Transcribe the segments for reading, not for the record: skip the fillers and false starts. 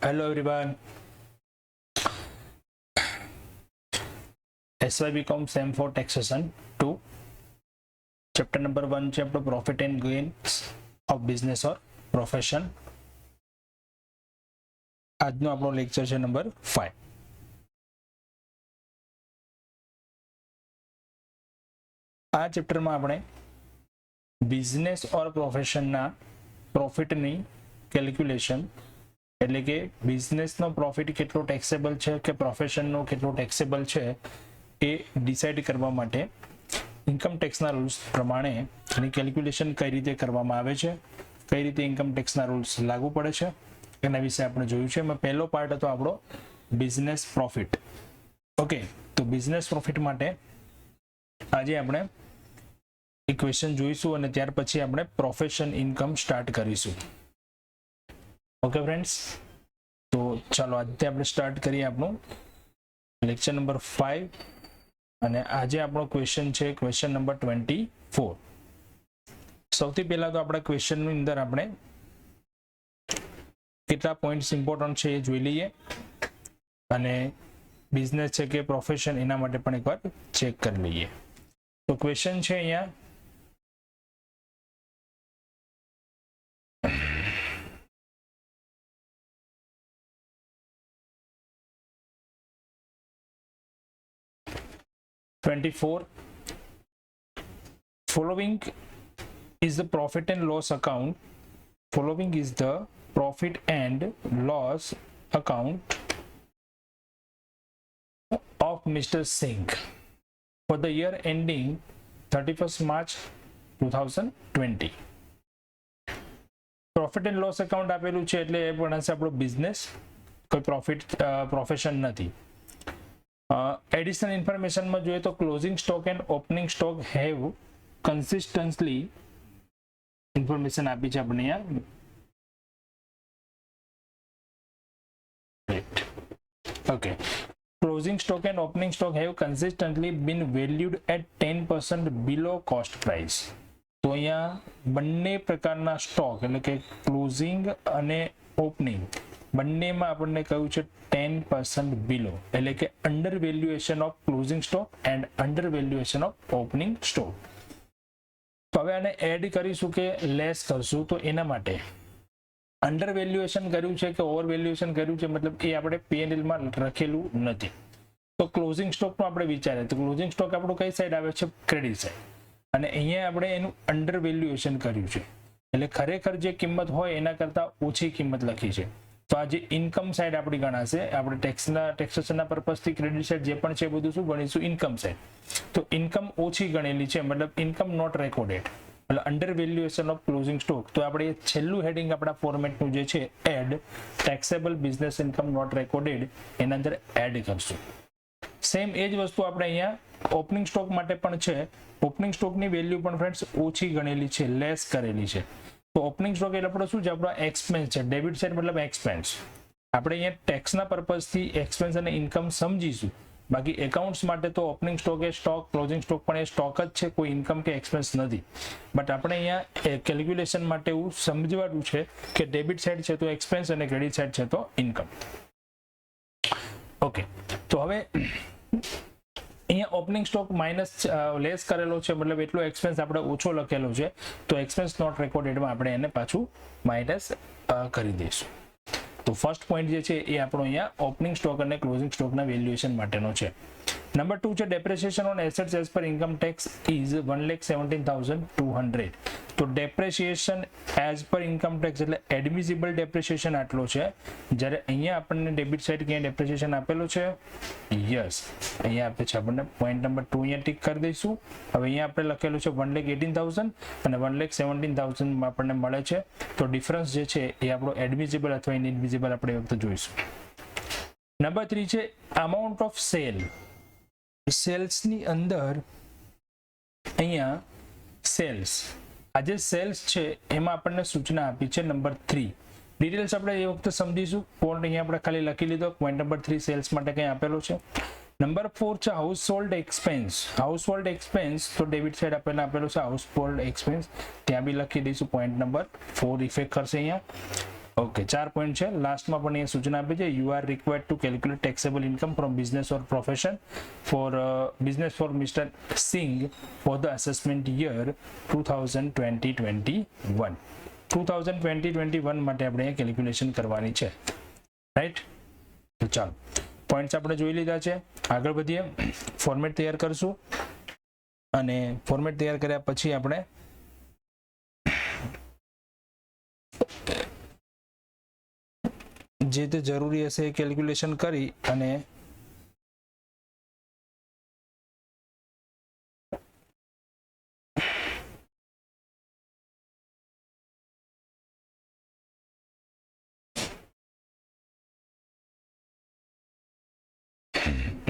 Hello everyone. SYBCom SEM for Taxation 2. Chapter number 1, chapter Profit and Gains of Business or Profession. આજનો આપણો lecture છે number 5. આ ચેપ્ટરમાં આપણે business ઓર પ્રોફેશનના પ્રોફિટની calculation એટલે કે બિઝનેસનો પ્રોફિટ કેટલો ટેક્સેબલ છે કે પ્રોફેશનનો કેટલો ટેક્સેબલ છે એ ડિસાઇડ કરવા માટે ઇન્કમ ટેક્સના રૂલ્સ પ્રમાણે એની કેલ્ક્યુલેશન કઈ રીતે કરવામાં આવે છે, કઈ રીતે ઇન્કમ ટેક્સના રૂલ્સ લાગુ પડે છે એના વિશે આપણે જોયું છે. એમાં પહેલો પાર્ટ હતો આપણો બિઝનેસ પ્રોફિટ. ઓકે, તો બિઝનેસ પ્રોફિટ માટે આજે આપણે એક ક્વેશ્ચન જોઈશું અને ત્યાર પછી આપણે પ્રોફેશન ઇન્કમ સ્ટાર્ટ કરીશું. ઓકે ફ્રેન્ડ્સ, તો ચાલો આજે આપણે સ્ટાર્ટ કરીએ આપણું લેક્ચર નંબર 5 અને આજે આપણો ક્વેશ્ચન છે ક્વેશ્ચન નંબર 24. સૌથી પહેલા તો આપણા ક્વેશ્ચનની અંદર આપણે કેટલા પોઈન્ટ્સ ઇમ્પોર્ટન્ટ છે એ જોઈ લઈએ અને બિઝનેસ છે કે પ્રોફેશન એના માટે પણ એકવાર ચેક કરી લઈએ. તો ક્વેશ્ચન છે અહીંયા Following is the profit and loss account. Following is the profit and loss account of Mr. Singh for the year ending 31st March 2020. Profit and loss account આપેલું છે એટલે એ પણ હશે આપણો બિઝનેસ, કોઈ પ્રોફિટ પ્રોફેશન નથી. એડિશનલ ઇન્ફોર્મેશનમાં જોઈએ તો closing stock and opening stock have consistently information આપી છે આપણે અહીંયા. Okay, closing stock and opening stock have consistently been valued at 10% below cost price. તો અહીંયા બંને પ્રકારના સ્ટોક એટલે કે ક્લોઝિંગ અને ઓપનિંગ બંનેમાં આપણને કહ્યું છે 10% બિલો એટલે કે under valuation of closing stock and under valuation of opening stock. તો હવે આને એડ કરીશું કે લેસ કરશું, તો એના માટે અંડર વેલ્યુએશન કર્યું છે કે ઓવર વેલ્યુએશન કર્યું છે મતલબ એ આપણે P&L માં લખેલું નથી. તો ક્લોઝિંગ સ્ટોકનો આપણે વિચારીએ તો ક્લોઝિંગ સ્ટોક આપણું કઈ સાઈડ આવે છે? Credit side. અને અહીંયા આપણે એનું અંડર વેલ્યુએશન કર્યું છે એટલે ખરેખર જે કિંમત હોય એના કરતા ઓછી કિંમત લખી છે. તો આ જે ઇન્કમ સાઈડ આપણી ગણાશે, આપણે ટેક્સેશનના પર્પઝથી ક્રેડિટ સાઈડ જે પણ છે બધું શું ગણીશું? Income side. તો ઇન્કમ ઓછી ગણેલી છે મતલબ ઇન્કમ નોટ રેકોર્ડેડ એટલે under valuation of closing stock. તો આપણે છેલ્લું હેડિંગ આપણા ફોર્મેટનું જે છે add taxable business income not recorded એના અંદર એડ કરશું. સેમ એ જ વસ્તુ આપણે અહીંયા ઓપનિંગ સ્ટોક માટે પણ છે. ઓપનિંગ સ્ટોકની વેલ્યુ પણ ફ્રેન્ડ્સ ઓછી ગણેલી છે, લેસ કરેલી છે. તો ઓપનિંગ સ્ટોક એટલે આપણો શું છે? આપણો એક્સપેન્સ છે. ડેબિટ સાઈડ મતલબ એક્સપેન્સ. આપણે અહીંયા ટેક્સના પર્પઝથી એક્સપેન્સ અને ઇન્કમ સમજીશું, બાકી એકાઉન્ટ્સ માટે તો ઓપનિંગ સ્ટોક એ સ્ટોક, ક્લોઝિંગ સ્ટોક પણ એ સ્ટોક જ છે, કોઈ ઇન્કમ કે એક્સપેન્સ નથી. બટ આપણે અહીંયા કેલ્ક્યુલેશન માટે એવું સમજવાનું છે કે ડેબિટ સાઈડ છે તો એક્સપેન્સ અને ક્રેડિટ સાઈડ છે તો ઇન્કમ. ઓકે, તો હવે અહીંયા ઓપનિંગ સ્ટોક માઇનસ લેસ કરેલો છે મતલબ એટલો એક્સપેન્સ આપણે ઓછો લખેલો છે તો એક્સપેન્સ નોટ રેકોર્ડેડમાં આપણે એને પાછું માઇનસ કરી દઈશું. તો ફર્સ્ટ પોઈન્ટ જે છે એ આપણો અહીંયા ઓપનિંગ સ્ટોક અને ક્લોઝિંગ સ્ટોકના વેલ્યુએશન માટેનો છે. નંબર 2 છે depreciation on assets as per income tax is 1,17,200. તો depreciation as per income tax એટલે એડમિસિબલ ડેપ્રિસિએશન આટલો છે, જ્યારે અહીંયા આપણને ડેબિટ સાઈડ ક્યાં ડેપ્રિસિએશન આપેલો છે? યસ, અહીંયા આપે છે આપણને પોઈન્ટ નંબર 2 અહીંયા ટીક કરી દઈશું. હવે અહીંયા આપણે લખેલું છે 1,18,000 અને 1,17,000 આપણને મળે છે. તો ડિફરન્સ જે છે એ આપણો એડમિસિબલ અથવા ઇનએડમિસિબલ આપણે એ વખતે જોઈશું. નંબર 3 છે અમાઉન્ટ ઓફ સેલ. સેલ્સની અંદર અહીંયા સેલ્સ, આ જે સેલ્સ છે એમાં આપણને સૂચના આપી છે નંબર 3. ડિટેલ્સ આપણે એ વખતે સમજીશું. પોઈન્ટ અહીંયા આપણે ખાલી લખી લીધો. પોઈન્ટ નંબર 3 સેલ્સ માટે કંઈ આપેલો છે. નંબર 4 છે હાઉસહોલ્ડ એક્સપેન્સ. હાઉસહોલ્ડ એક્સપેન્સ તો ડેબિટ સાઈડ આપેલો છે હાઉસહોલ્ડ એક્સપેન્સ, ત્યાં બી લખી દઈશું. પોઈન્ટ નંબર 4 ઇફેક્ટ કરશે અહીંયા. ઓકે 4 પોઈન્ટ છે. લાસ્ટમાં પણ એ સૂચના આપી છે you are required to calculate taxable income from business or profession for mister Singh for the assessment year 2020-21 2020-21 માટે આપણે અહીંયા કેલ્ક્યુલેશન કરવાની છે, રાઈટ. તો ચાલો પોઈન્ટ્સ આપણે જોઈ લીધા છે. આગળ વધીએ, ફોર્મેટ તૈયાર કરશું અને ફોર્મેટ તૈયાર કર્યા પછી આપણે જે તે જરૂરી હશે એ કેલ્ક્યુલેશન કરી અને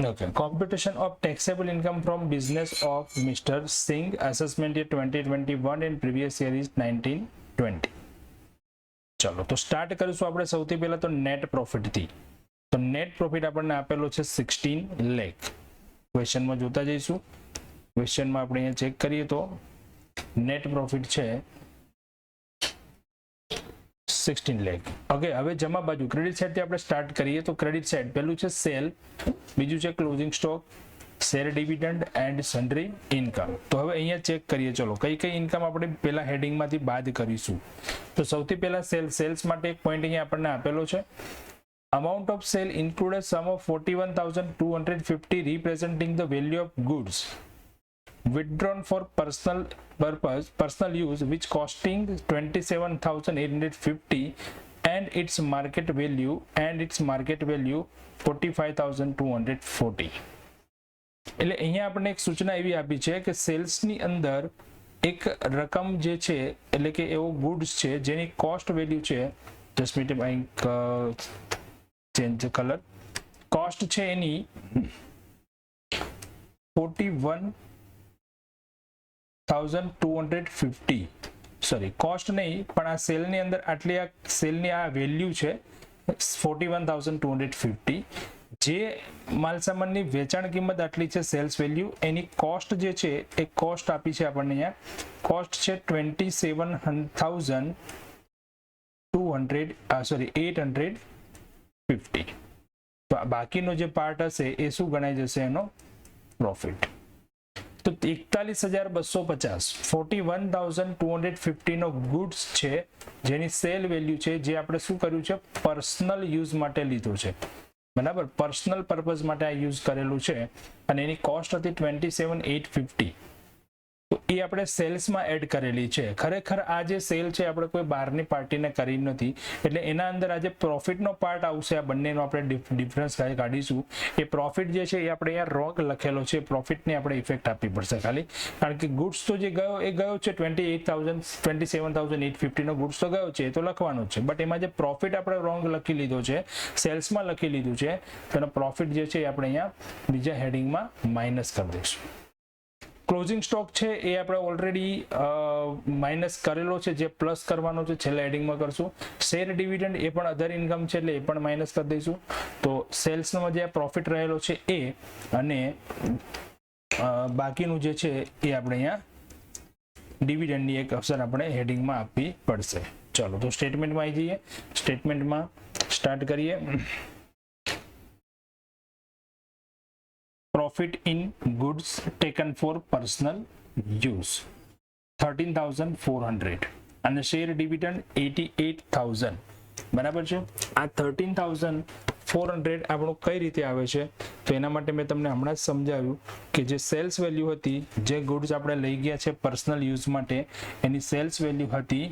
Okay. Computation of taxable income from business of Mr. Singh. Assessment year 2021 and previous year is 1920. ચલો તો સ્ટાર્ટ કરીશું આપણે સૌથી પહેલા તો નેટ પ્રોફિટ થી. તો નેટ પ્રોફિટ આપણને આપેલો છે 16 લાખ. ક્વેશ્ચનમાં જોતા જઈશું. ક્વેશ્ચનમાં આપણે અહીંયા ચેક કરીએ તો નેટ પ્રોફિટ છે 16 લાખ. ઓકે, હવે જમા બાજુ ક્રેડિટ સાઇડ થી આપણે સ્ટાર્ટ કરીએ તો ક્રેડિટ સાઇડ પહેલું છે સેલ, બીજું છે closing stock, share dividend and sundry income. તો હવે અહીંયા ચેક કરીએ ચલો કઈ કઈ ઇન્કમ આપણે પહેલા હેડિંગમાંથી બાદ કરીશું. તો સૌથી પહેલા સેલ્સ માટે એક પોઈન્ટ અહીંયા આપણને આપેલો છે. Amount of sale included sum of 41,250 representing the value of goods withdrawn for personal purpose, personal use, which costing 27,850 and its market value 45,240. એટલે અહીંયા આપણને એક સૂચના એવી આપી છે કે સેલ્સની અંદર એક રકમ જે છે એટલે કે એવો ગુડ્સ છે જેની કોસ્ટ વેલ્યુ છે, just minute change colour, cost છે એની 41,250, સોરી કોસ્ટ નહીં પણ આ સેલની અંદર આટલી આ સેલની આ વેલ્યુ છે 41,250. જે માલસામાનની વેચાણ કિંમત આટલી છે સેલ્સ વેલ્યુ, એની કોસ્ટ જે છે એ કોસ્ટ આપી છે આપણને અહીંયા, કોસ્ટ છે 850. તો બાકીનો જે પાર્ટ હશે એ શું ગણાઈ જશે એનો પ્રોફિટ. તો 41,250 41,250 નો ગુડ્સ છે જેની સેલ વેલ્યુ છે, જે આપણે શું કર્યું છે પર્સનલ યુઝ માટે લીધો છે, બરાબર, પર્સનલ પર્પઝ માટે આ યુઝ કરેલું છે અને એની કોસ્ટ હતી 27,850. તો એ આપણે સેલ્સમાં એડ કરેલી છે. ખરેખર આ જે સેલ છે આપણે કોઈ બહારની પાર્ટીને કરી નથી, એટલે એના અંદર આ જે પ્રોફિટનો પાર્ટ આવશે આ બંનેનો આપણે ડિફરન્સ કાઢીશું. એ પ્રોફિટ જે છે એ આપણે અહીંયા રોંગ લખેલો છે, પ્રોફિટની આપણે ઇફેક્ટ આપવી પડશે ખાલી, કારણ કે ગુડ્સ તો જે ગયો એ ગયો છે 27,850 નો ગુડ્સ તો ગયો છે એ તો લખવાનો જ છે, બટ એમાં જે પ્રોફિટ આપણે રોંગ લખી લીધો છે, સેલ્સમાં લખી લીધું છે, તેનો પ્રોફિટ જે છે એ આપણે અહીંયા બીજા હેડિંગમાં માઇનસ કરી દઈશું. ક્લોઝિંગ સ્ટોક છે એ આપણે ઓલરેડી માઇનસ કરેલો છે, જે પ્લસ કરવાનો છે છેલ્લા હેડિંગમાં કરશું. શેર ડિવિડન્ડ એ પણ અધર ઇન્કમ છે એટલે એ પણ માઇનસ કરી દઈશું. તો સેલ્સનો જે પ્રોફિટ રહેલો છે એ અને બાકીનું જે છે એ આપણે અહીંયા ડિવિડન્ડની એક અસર આપણે હેડિંગમાં આપવી પડશે. ચલો તો સ્ટેટમેન્ટમાં આવી જઈએ. સ્ટેટમેન્ટમાં સ્ટાર્ટ કરીએ. Profit in goods taken for personal use 13,400 અને શેર ડિવિડન્ડ 88,000. બરાબર છે. આ 13,400 આપણું કઈ રીતે આવે છે તો એના માટે મેં તમને હમણાં જ સમજાવ્યું કે જે સેલ્સ વેલ્યુ હતી, જે ગુડ્સ આપણે લઈ ગયા છે પર્સનલ યુઝ માટે, એની સેલ્સ વેલ્યુ હતી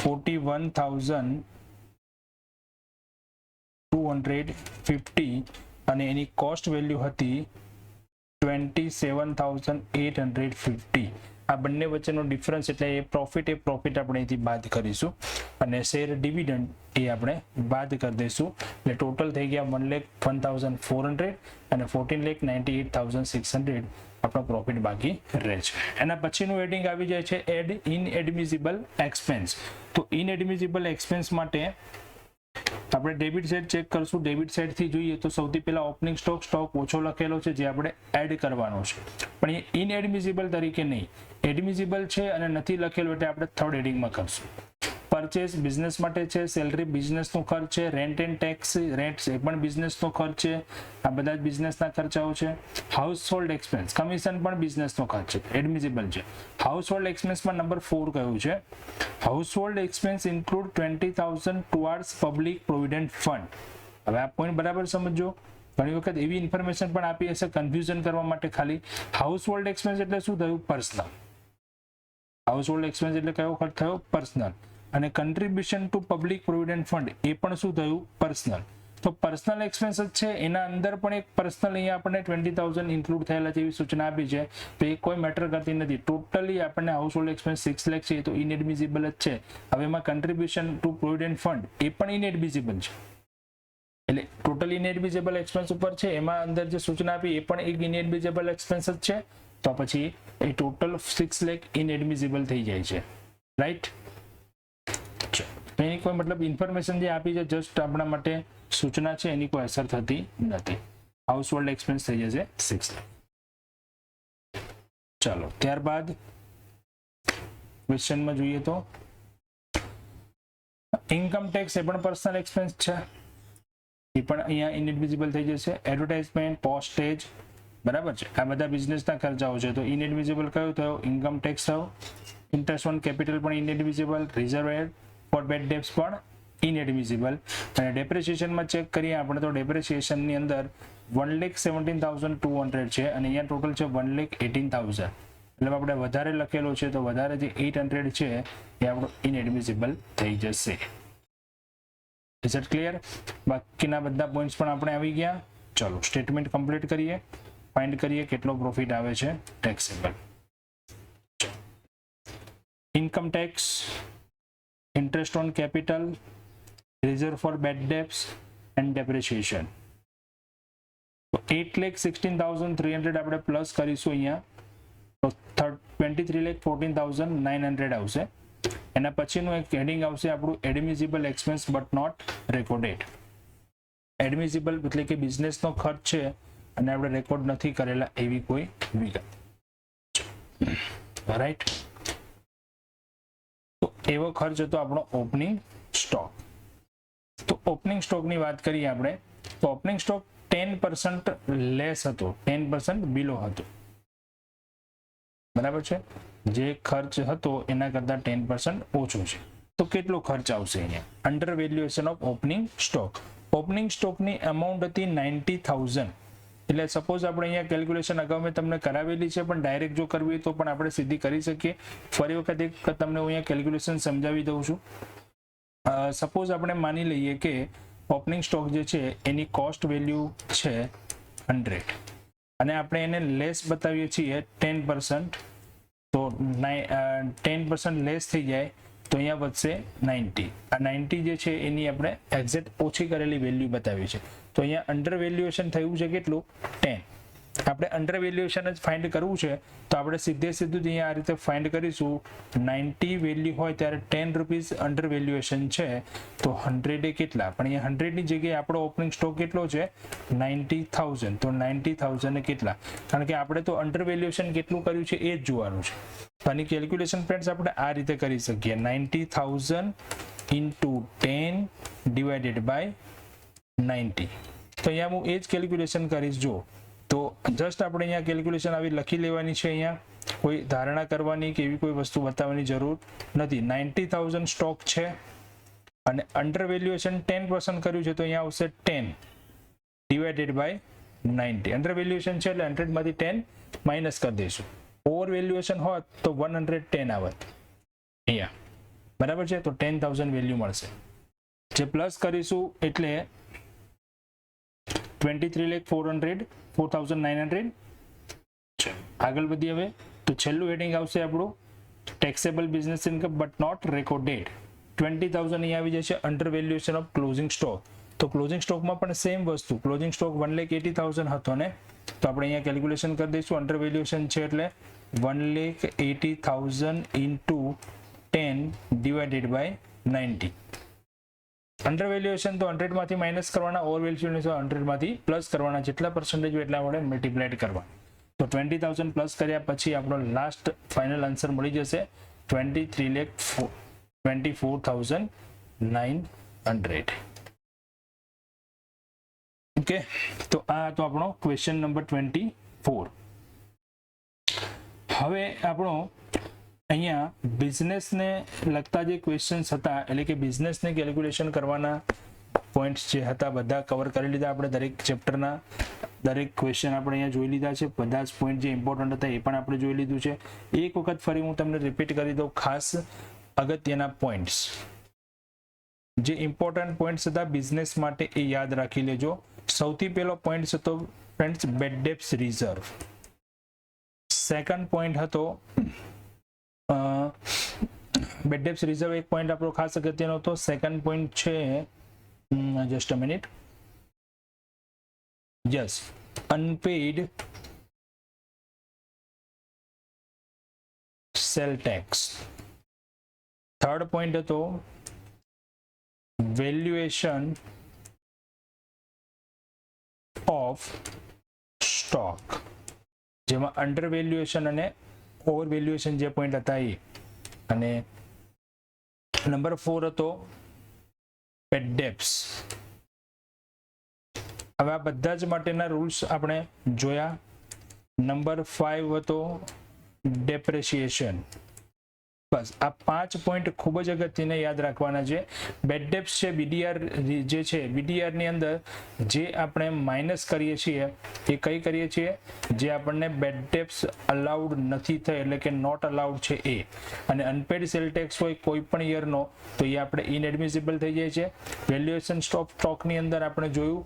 41,250 અને એની કોસ્ટ વેલ્યુ હતી 27,850. આ બંને વચ્ચેનો ડિફરન્સ એટલે એ પ્રોફિટ આપણે અહીંથી બાદ કરીશું અને શેર ડિવિડન્ડ એ આપણે બાદ કરી દઈશું. એટલે ટોટલ થઈ ગયા 1,01,400 અને 14,98,600 આપણો પ્રોફિટ બાકી રહે છે. એના પછીનું હેડિંગ આવી જાય છે એડ ઇનએડમિસિબલ એક્સપેન્સ. તો ઇનએડમિસિબલ એક્સપેન્સ માટે આપણે ડેબિટ સાઇડ ચેક કરશું. ડેબિટ સાઇડ થી જોઈએ તો સૌથી પહેલા ઓપનિંગ સ્ટોક ઓછો લખેલો છે જે આપણે એડ કરવાનો છે, પણ એ ઇનએડમિસિબલ તરીકે નહીં, એડમિસિબલ છે અને નથી લખેલું એટલે આપણે થર્ડ હેડિંગમાં કરશું. પરચેસ બિઝનેસ માટે છે, સેલરી બિઝનેસનો ખર્ચ છે, રેન્ટ એન્ડ ટેક્સ રેન્ટ એ પણ બિઝનેસનો ખર્ચ છે, આ બધા જ બિઝનેસના ખર્ચાઓ છે. હાઉસહોલ્ડ એક્સપેન્સ કમિશન પણ બિઝનેસનો ખર્ચ છે, એડમિસિબલ છે. હાઉસહોલ્ડ એક્સપેન્સમાં નંબર 4 કયું છે, household expense include 20,000 towards public provident fund. હવે આ પોઈન્ટ બરાબર સમજો. ઘણી વખત એવી ઇન્ફોર્મેશન પણ આપી હશે કન્ફ્યુઝન કરવા માટે ખાલી. હાઉસહોલ્ડ એક્સપેન્સ એટલે શું થયું? પર્સનલ. હાઉસહોલ્ડ એક્સપેન્સ એટલે કયો ખર્ચ થયો? પર્સનલ. અને contribution to public provident fund એ પણ શું થયું? પર્સનલ. તો પર્સનલ એક્સપેન્સ જ છે, એના અંદર પણ એક પર્સનલ અહીંયા આપણને 20,000 ઇન્ક્લુડ થયેલા છે એવી સૂચના આપી છે, તો એ કોઈ મેટર કરતી નથી. ટોટલી આપણને હાઉસહોલ્ડ એક્સપેન્સ 6 લાખ છે, તો ઇનએડમિસિબલ જ છે. હવે એમાં કન્ટ્રીબ્યુશન ટુ પ્રોવિડન્ટ ફંડ એ પણ ઇનએડમિસિબલ છે, એટલે ટોટલ ઇનએડમિસિબલ એક્સપેન્સ ઉપર છે. એમાં અંદર જે સૂચના આપી એ પણ એક ઇનએડમિસિબલ એક્સપેન્સ જ છે, તો પછી એ ટોટલ 6 લાખ ઇનએડમિસિબલ થઈ જાય છે. રાઈટ? એની કોઈ મતલબ ઇન્ફોર્મેશન જે આપી છે જસ્ટ આપણા માટે સૂચના છે, એની કોઈ અસર થતી નથી. હાઉસહોલ્ડ એક્સપેન્સ થઈ જશે 6 લાખ. ચાલો ત્યારબાદ ક્વેશ્ચનમાં જોઈએ તો ઇન્કમ ટેક્સ એ પણ પર્સનલ એક્સપેન્સ છે, એ પણ અહીંયા ઇનએડમિસિબલ થઈ જશે. એડવર્ટાઇઝમેન્ટ, પોસ્ટેજ, બરાબર છે, આ બધા બિઝનેસના ખર્ચાઓ છે, તો ઇનએડમિસિબલ કયો થયો? ઇન્કમ ટેક્સ થયો. ઇન્ટરેસ્ટ ઓન કેપિટલ પણ ઇનએડમિસિબલ. રિઝર્વ ફોર બેડ ડેબ્ટ્સ પણ ઇનએડમિસિબલ. અને ડેપ્રિસિએશનમાં ચેક કરીએ આપણે તો ડેપ્રિસિએશનની અંદર 1,17,200 છે અને અહીંયા ટોટલ છે 1,18,000. એટલે આપણે વધારે લખેલો છે તો વધારે જે 800 છે એ આપણો ઇનએડમિસિબલ થઈ જશે. Is it clear? બાકીના બધા પોઈન્ટ્સ પણ આપણે આવી ગયા. ચલો સ્ટેટમેન્ટ કમ્પ્લીટ કરીએ, ફાઇન્ડ કરીએ કેટલો પ્રોફિટ આવે છે taxable. Income tax, interest on capital, reserve for bad debts and depreciation. તો 8,16,300 આપણે પ્લસ કરીશું અહીંયા, તો 23,14,900 આવશે. એના પછીનું એક હેડિંગ આવશે આપણું admissible expense but not recorded. Admissible એટલે કે બિઝનેસનો ખર્ચ છે અને આપણે રેકોર્ડ નથી કરેલા એવી કોઈ વિગત. રાઈટ? તો એવો ખર્ચ હતો આપણો ઓપનિંગ સ્ટોક. તો ઓપનિંગ સ્ટોકની વાત કરીએ આપણે, તો ઓપનિંગ સ્ટોક 10% લેસ હતો, 10% બિલો હતો. બરાબર છે? જે ખર્ચ હતો એના કરતા 10% ઓછો છે. તો કેટલો ખર્ચ આવશે અહીંયા? Under valuation of opening stock. Opening સ્ટોકની અમાઉન્ટ હતી 90,000. એટલે સપોઝ આપણે અહીંયા કેલ્ક્યુલેશન અગાઉ મેં તમને કરાવેલી છે, પણ ડાયરેક્ટ જો કરવી તો પણ આપણે સીધી કરી શકીએ. ફરી વખત એક તમને અહીંયા કેલ્ક્યુલેશન સમજાવી દઉં છું. સપોઝ આપણે માની લઈએ કે ઓપનિંગ સ્ટોક જે છે એની કોસ્ટ વેલ્યુ છે 100 અને આપણે એને લેસ બતાવીએ છીએ 10%, તો 10% લેસ થઈ જાય તો અહીંયા વધશે 90. આ 90 જે છે એની આપણે એક્ઝેક્ટ ઓછી કરેલી વેલ્યુ બતાવી છે. તો અહીંયા અંડર વેલ્યુએશન થયું છે કેટલું? 10. આપણે અંડર વેલ્યુએશન જ ફાઇન્ડ કરવું છે તો આપણે સીધે સીધું જ અહીંયા આ રીતે ફાઇન્ડ કરીશું. 90 વેલ્યુ હોય ત્યારે 10 રૂપીસ અંડર વેલ્યુએશન છે તો 100 એ કેટલા? પણ અહીંયા 100 ની જગ્યાએ આપણો ઓપનિંગ સ્ટોક કેટલો છે? 90,000. તો 90,000 એ કેટલા? કારણ કે આપણે તો અંડર વેલ્યુએશન કેટલું કર્યું છે એ જ જોવાનું છે. તો આની કેલ્ક્યુલેશન ફ્રેન્ડ્સ આપણે આ રીતે કરી શકીએ, 90,000 into 10 divided by 90. તો અહીંયા હું એ જ કેલ્ક્યુલેશન કરીશ. જો તો જસ્ટ આપણે અહીંયા કેલ્ક્યુલેશન આવી લખી લેવાની છે, અહીંયા કોઈ ધારણા કરવાની કે એવી કોઈ વસ્તુ બતાવવાની જરૂર નથી. 90,000 સ્ટોક છે અને અંડર વેલ્યુએશન 10% કર્યું છે તો અહીંયા આવશે 10 ડિવાઇડેડ બાય 90. અંડર વેલ્યુએશન છે એટલે 100 માંથી 10 માઇનસ કરી દઈશું. ઓવર વેલ્યુએશન હોત તો 110 આવત અહીંયા. બરાબર છે? તો 10,000 વેલ્યુ મળશે. જે પ્લસ કરીશું એટલે 23,400,900. આગળ વધી હવે તો છેલ્લું હેડિંગ આવશે આપણું taxable business income but not recorded. 20,000 અહીંયા આવી જશે under valuation of closing stock. તો ક્લોઝિંગ સ્ટોકમાં પણ સેમ વસ્તુ, ક્લોઝિંગ સ્ટોક 1,80,000 હતો ને, તો આપણે અહીંયા કેલ્ક્યુલેશન કરી દઈશું. અંડર વેલ્યુએશન છે એટલે 1,80,000 into 10 divided by 90. Under valuation તો 100 માંથી માઇનસ કરવાના, ઓવર વેલ્યુએશન 100 માંથી પ્લસ કરવાના, જેટલા પર્સન્ટેજ એટલા વડે મલ્ટીપ્લાઇડ કરવા. તો 20,000 પ્લસ કર્યા પછી આપણો લાસ્ટ ફાઇનલ આન્સર મળી જશે 23,24,900. ઓકે, તો આ તો આપણો ક્વેશ્ચન નંબર 24. હવે આપણો અહીંયા બિઝનેસને લગતા જે ક્વેશ્ચન્સ હતા, એટલે કે બિઝનેસને કેલ્ક્યુલેશન કરવાના પોઈન્ટ્સ જે હતા બધા કવર કરી લીધા આપણે. દરેક ચેપ્ટરના દરેક ક્વેશ્ચન આપણે અહીંયા જોઈ લીધા છે. બધા જ પોઈન્ટ જે ઇમ્પોર્ટન્ટ હતા એ પણ આપણે જોઈ લીધું છે. એક વખત ફરી હું તમને રિપીટ કરી દઉં ખાસ અગત્યના પોઈન્ટ્સ, જે ઇમ્પોર્ટન્ટ પોઈન્ટ્સ હતા બિઝનેસ માટે એ યાદ રાખી લેજો. સૌથી પહેલો પોઈન્ટ હતો friends bad debts reserve. Second point હતો બેડ ડેપ્સ રિઝર્વ, એક પોઈન્ટ આપણો ખાસ અગત્યનો હતો. સેકન્ડ પોઈન્ટ છે just a minute, yes, unpaid sale tax. Third point હતો વેલ્યુએશન ઓફ સ્ટોક, જેમાં અંડર વેલ્યુએશન અને ઓવર વેલ્યુએશન જે પોઈન્ટ હતા એ. અને નંબર 4 હતો બેડ ડેપ્સ. હવે આ બધા જ માટેના રૂલ્સ આપણે જોયા. નંબર 5 હતો ડેપ્રેશિએશન. બસ આ 5 પોઈન્ટ ખૂબ જ અગત્યને યાદ રાખવાના છે. બેડ ડેપ્સ છે, બીડીઆર જે છે, બીડીઆર ની અંદર જે આપણે માઇનસ કરીએ છીએ એ કઈ કરીએ છીએ, જે આપણને બેડ ડેપ્સ અલાઉડ નથી થઈ, એટલે કે નોટ અલાઉડ છે એ. અને અનપેડ સેલ ટેક્સ હોય કોઈ પણ યરનો તો એ આપણે ઇનએડમિસિબલ થઈ જાય છે. વેલ્યુએશન સ્ટોકની અંદર આપણે જોયું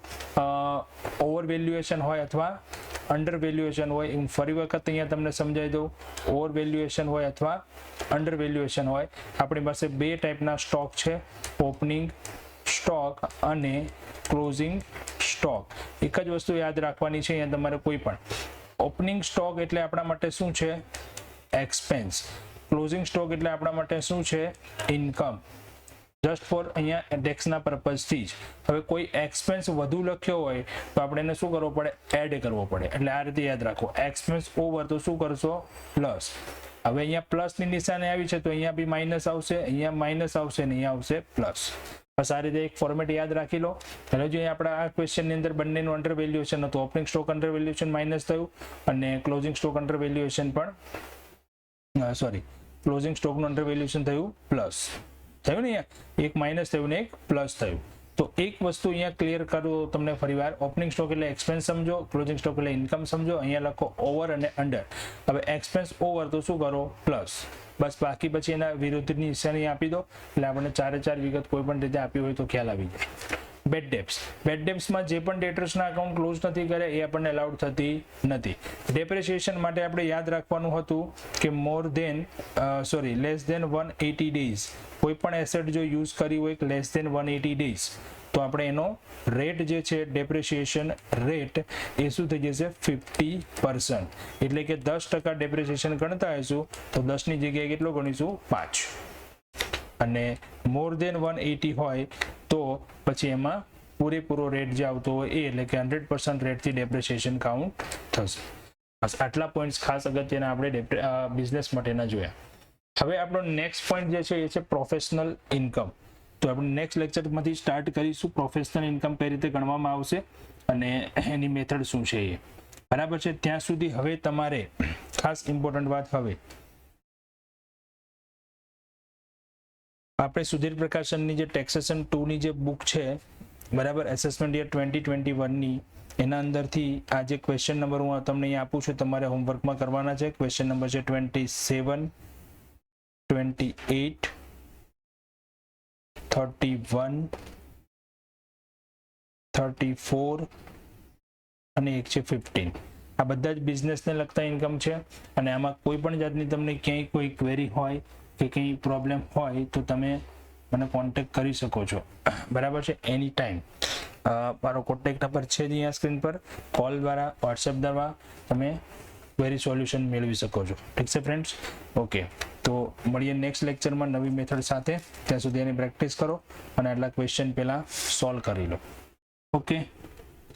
ઓવર વેલ્યુએશન હોય અથવા અંડર વેલ્યુએશન હોય. હું ફરી વખત અહીંયા તમને સમજાવી દઉં, ઓવર વેલ્યુએશન હોય અથવા અંડર વેલ્યુએશન હોય. આપણી પાસે બે ટાઈપના સ્ટોક છે, ઓપનિંગ સ્ટોક અને ક્લોઝિંગ સ્ટોક. એક જ વસ્તુ યાદ રાખવાની છે અહીંયા તમારે કોઈ પણ. ઓપનિંગ સ્ટોક એટલે આપણા માટે શું છે, એક્સપેન્સ. ક્લોઝિંગ સ્ટોક એટલે આપણા માટે શું છે, ઇન્કમ. જસ્ટ ફોર અહીંયા ટેક્સના પર્પઝથી જ. હવે કોઈ એક્સપેન્સ વધુ લખ્યો હોય તો આપણે એને શું કરવો પડે, એડ કરવો પડે. એટલે આ રીતે યાદ રાખો, એક્સપેન્સ ઓવર તો શું કરશો, પ્લસ. હવે અહીંયા પ્લસની નિશાની આવી છે તો અહીંયા બી માઇનસ આવશે, અહીંયા માઇનસ આવશે ને અહીંયા આવશે પ્લસ. બસ આ રીતે એક ફોર્મેટ યાદ રાખી લો. એટલે જો આપણા આ ક્વેશ્ચનની અંદર બંનેનું અંડર વેલ્યુએશન હતું, opening stock under valuation minus થયું અને ક્લોઝિંગ સ્ટોક અંડર વેલ્યુએશન પણ ક્લોઝિંગ સ્ટોકનું અંડર વેલ્યુએશન થયું પ્લસ થયું ને, અહીંયા એક માઇનસ થયું ને એક પ્લસ થયું. તો એક વસ્તુ અહીંયા ક્લિયર કરું તમને ફરીવાર, ઓપનિંગ સ્ટોક એટલે એક્સપેન્સ સમજો, ક્લોઝિંગ સ્ટોક એટલે ઇન્કમ સમજો. અહીંયા લખો ઓવર અને અંડર. હવે એક્સપેન્સ ઓવર તો શું કરો, પ્લસ. બસ બાકી પછી એના વિરુદ્ધની નિશાની આપી દો એટલે આપણને 4 વિગત કોઈ પણ રીતે આપી હોય તો ખ્યાલ આવી જાય. બેડ ડેપ્સ, બેડ ડેપ્સમાં જે પણ ડેટર્સના અકાઉન્ટ ક્લોઝ નથી કર્યા એ આપણને અલાઉડ થતી નથી. ડેપ્રેશિએશન માટે આપણે યાદ રાખવાનું હતું કે લેસ ધેન 180 ડેઝ કોઈ પણ એસેટ જો યુઝ કરી હોય લેસ ધેન 180 ડેઝ તો આપણે એનો રેટ જે છે ડેપ્રેશિએશન રેટ એ શું થઈ જશે 50%. એટલે કે 10% ડેપ્રેશિએશન ગણતા હશું તો 10ની જગ્યાએ કેટલો ગણીશું, 5. અને મોર ધેન 180 હોય તો પછી એમાં પૂરેપૂરો રેટ જે આવતો હોય એ, એટલે કે 100% રેટથી ડેપ્રેશિએશન કાઉન્ટ થશે. આટલા પોઈન્ટ્સ ખાસ અગત્યના આપણે બિઝનેસ માટેના જોયા. હવે આપણો નેક્સ્ટ પોઈન્ટ જે છે એ છે પ્રોફેશનલ ઇન્કમ. તો આપણે નેક્સ્ટ લેક્ચરમાંથી સ્ટાર્ટ કરીશું પ્રોફેશનલ ઇન્કમ કઈ રીતે ગણવામાં આવશે અને એની મેથડ શું છે એ. બરાબર છે, ત્યાં સુધી હવે તમારે ખાસ ઇમ્પોર્ટન્ટ વાત, હવે આપણે સુધીર પ્રકાશનની જે ટેક્સેશન 2ની જે બુક છે બરાબર, એસેસમેન્ટ યર 2021ની, એના અંદરથી આ જે ક્વેશ્ચન નંબર હું તમને અહીંયા આપું છું તમારે હોમવર્કમાં કરવાના છે. ક્વેશ્ચન નંબર છે 27, 28, 31, 34 અને એક છે 15. આ બધા જ બિઝનેસને લગતા ઇન્કમ છે અને આમાં કોઈ પણ જાતની તમને ક્યાંય કોઈ ક્વેરી હોય કે કંઈ પ્રોબ્લેમ હોય તો તમે મને કોન્ટેક્ટ કરી શકો છો. બરાબર છે, એની ટાઈમ. મારો કોન્ટેક્ટ નંબર છે અહીંયા સ્ક્રીન પર. કોલ દ્વારા, વોટ્સએપ દ્વારા તમે ક્વેરી સોલ્યુશન મેળવી શકો છો. ઠીક છે ફ્રેન્ડ્સ? ઓકે, તો મળીએ નેક્સ્ટ લેક્ચરમાં નવી મેથડ સાથે. ત્યાં સુધી એની પ્રેક્ટિસ કરો અને આટલા ક્વેશ્ચન પહેલા સોલ્વ કરી લો. ઓકે,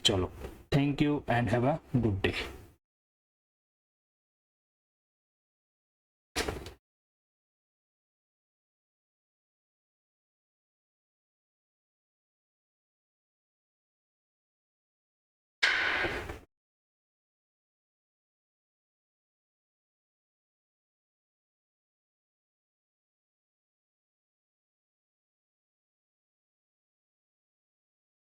ચલો, thank you and have a good day.